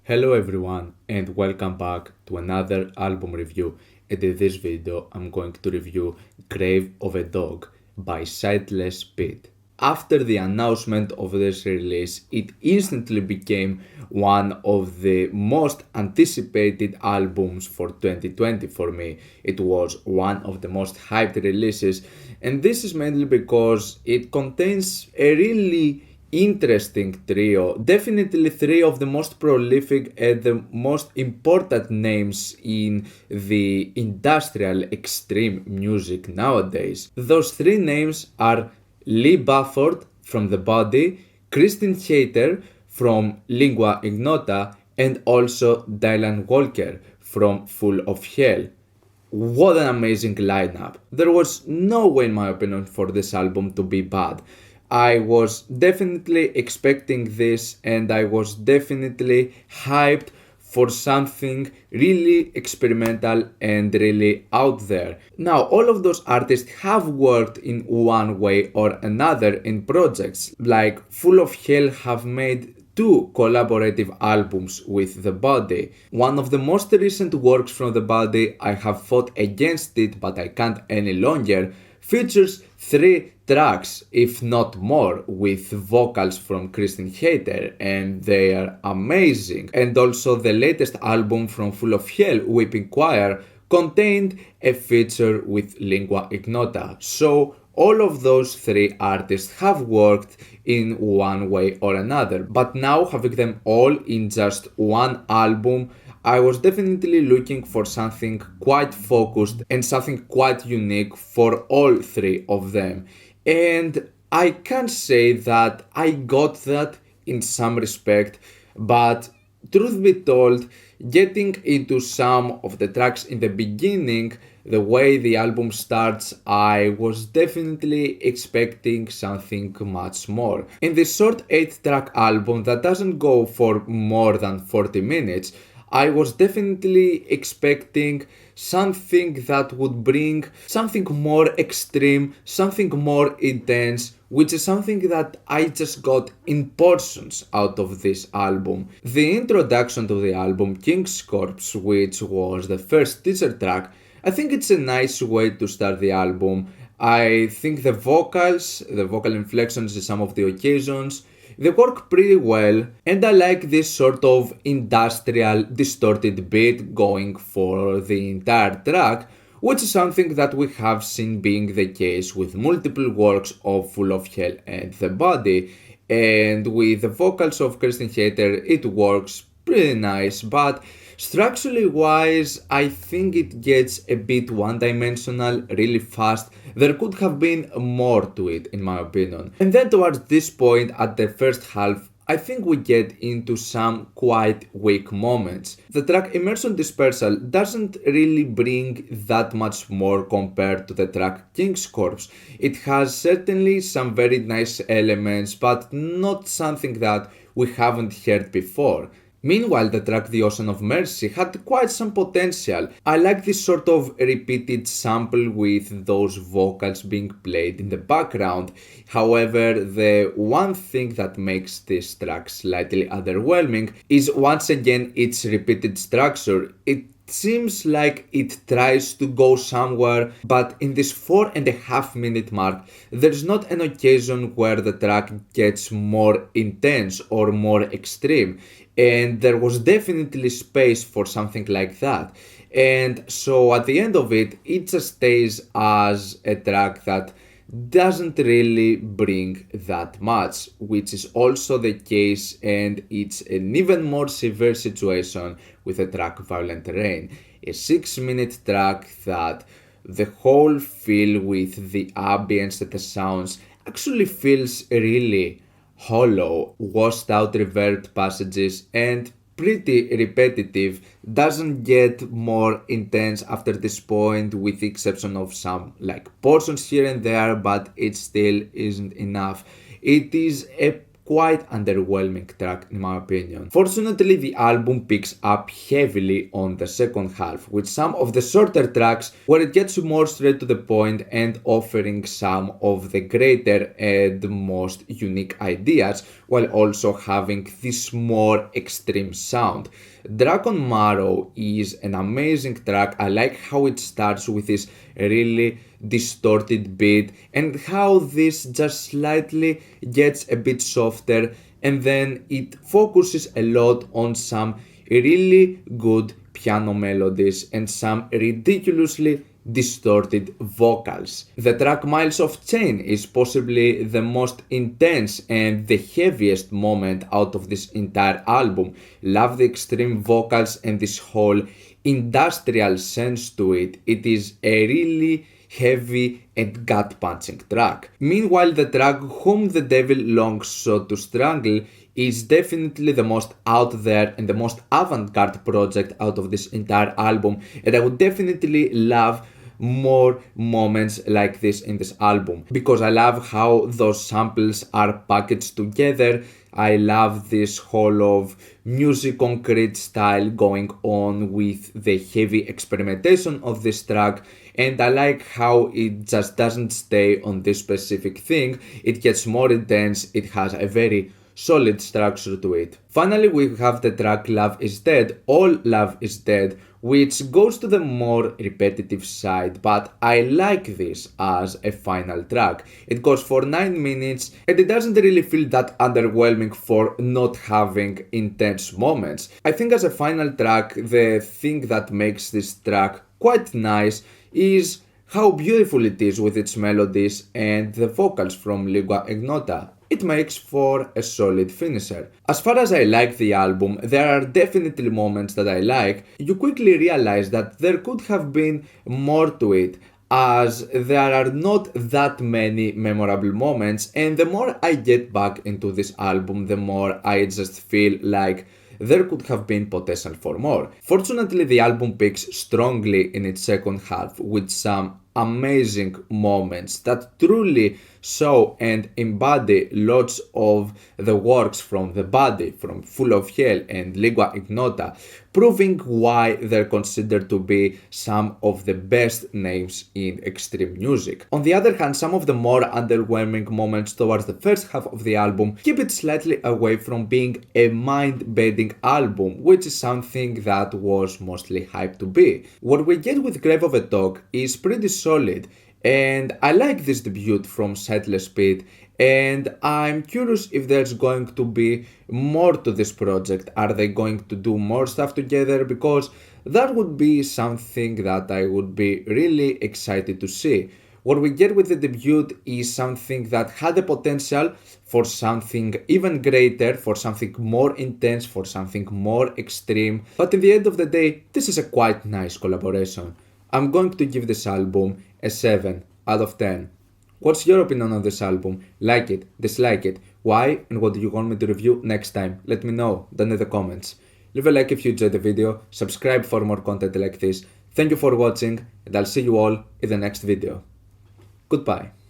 Hello everyone and welcome back to another album review, and in this video I'm going to review Grave of a Dog by Sightless. After the announcement of this release, it instantly became one of the most anticipated albums for 2020 for me. It was one of the most hyped releases, and this is mainly because it contains a really interesting trio. Definitely three of the most prolific and the most important names in the industrial extreme music nowadays. Those three names are Lee Bafford from The Body, Christine Hayter from Lingua Ignota, and also Dylan Walker from Full of Hell. What an amazing lineup. There was no way, in my opinion, for this album to be bad. I was definitely expecting this and I was definitely hyped for something really experimental and really out there. Now, all of those artists have worked in one way or another in projects, like Full of Hell have made two collaborative albums with The Body. One of the most recent works from The Body, I have fought against it but I can't any longer, features three tracks, if not more, with vocals from Christine Hayter, and they are amazing. And also the latest album from Full of Hell, Weeping Choir, contained a feature with Lingua Ignota. So all of those three artists have worked in one way or another, but now having them all in just one album, I was definitely looking for something quite focused and something quite unique for all three of them. And I can say that I got that in some respect, but truth be told, getting into some of the tracks in the beginning, the way the album starts, I was definitely expecting something much more. In this short 8-track album that doesn't go for more than 40 minutes, I was definitely expecting something that would bring something more extreme, something more intense, which is something that I just got in portions out of this album. The introduction to the album, King's Corpse, which was the first teaser track, I think it's a nice way to start the album. I think the vocals, the vocal inflections in some of the occasions, they work pretty well, and I like this sort of industrial distorted beat going for the entire track, which is something that we have seen being the case with multiple works of Full of Hell and The Body, and with the vocals of Christine Hayter it works pretty nice, but structurally wise, I think it gets a bit one-dimensional really fast. There could have been more to it, in my opinion. And then towards this point, at the first half, I think we get into some quite weak moments. The track Immersive Dispersal doesn't really bring that much more compared to the track King's Corpse. It has certainly some very nice elements, but not something that we haven't heard before. Meanwhile, the track The Ocean of Mercy had quite some potential. I like this sort of repeated sample with those vocals being played in the background. However, the one thing that makes this track slightly underwhelming is once again its repeated structure. It seems like it tries to go somewhere, but in this 4.5 minute mark, there's not an occasion where the track gets more intense or more extreme. And there was definitely space for something like that. And so at the end of it, it just stays as a track that doesn't really bring that much, which is also the case, and it's an even more severe situation with the track Violent Rain, a 6 minute track that the whole feel with the ambience and the sounds actually feels really hollow, washed out reverbed passages, and pretty repetitive. Doesn't get more intense after this point, with the exception of some like portions here and there, but it still isn't enough. It is a quite underwhelming track in my opinion. Fortunately, the album picks up heavily on the second half, with some of the shorter tracks where it gets more straight to the point and offering some of the greater and most unique ideas, while also having this more extreme sound. Track on Marrow is an amazing track. I like how it starts with this really distorted beat and how this just slightly gets a bit softer, and then it focuses a lot on some really good piano melodies and some ridiculously distorted vocals. The track Miles of Chain is possibly the most intense and the heaviest moment out of this entire album. Love the extreme vocals and this whole industrial sense to it. It is a really heavy and gut-punching track. Meanwhile, the track Whom the Devil Longs So to Strangle is definitely the most out there and the most avant-garde project out of this entire album, and I would definitely love more moments like this in this album because I love how those samples are packaged together. I love this whole of music concrete style going on with the heavy experimentation of this track, and I like how it just doesn't stay on this specific thing. It gets more intense, it has a very solid structure to it. Finally, we have the track Love Is Dead, All Love Is Dead, which goes to the more repetitive side, but I like this as a final track. It goes for 9 minutes and it doesn't really feel that underwhelming for not having intense moments. I think as a final track, the thing that makes this track quite nice is how beautiful it is with its melodies and the vocals from Lingua Ignota. It makes for a solid finisher. As far as I like the album, there are definitely moments that I like. You quickly realize that there could have been more to it, as there are not that many memorable moments, and the more I get back into this album, the more I just feel like there could have been potential for more. Fortunately, the album picks strongly in its second half with some amazing moments that truly show and embody lots of the works from The Body, from Full of Hell and Lingua Ignota, proving why they're considered to be some of the best names in extreme music. On the other hand, some of the more underwhelming moments towards the first half of the album keep it slightly away from being a mind-bending album, which is something that was mostly hyped to be. What we get with Grave of a Dog is pretty solid, and I like this debut from Sightless, and I'm curious if there's going to be more to this project. Are they going to do more stuff together? Because that would be something that I would be really excited to see. What we get with the debut is something that had the potential for something even greater, for something more intense, for something more extreme, but in the end of the day, this is a quite nice collaboration. I'm going to give this album a 7 out of 10. What's your opinion on this album? Like it, dislike it, why, and what do you want me to review next time? Let me know down in the comments. Leave a like if you enjoyed the video, subscribe for more content like this. Thank you for watching, and I'll see you all in the next video. Goodbye.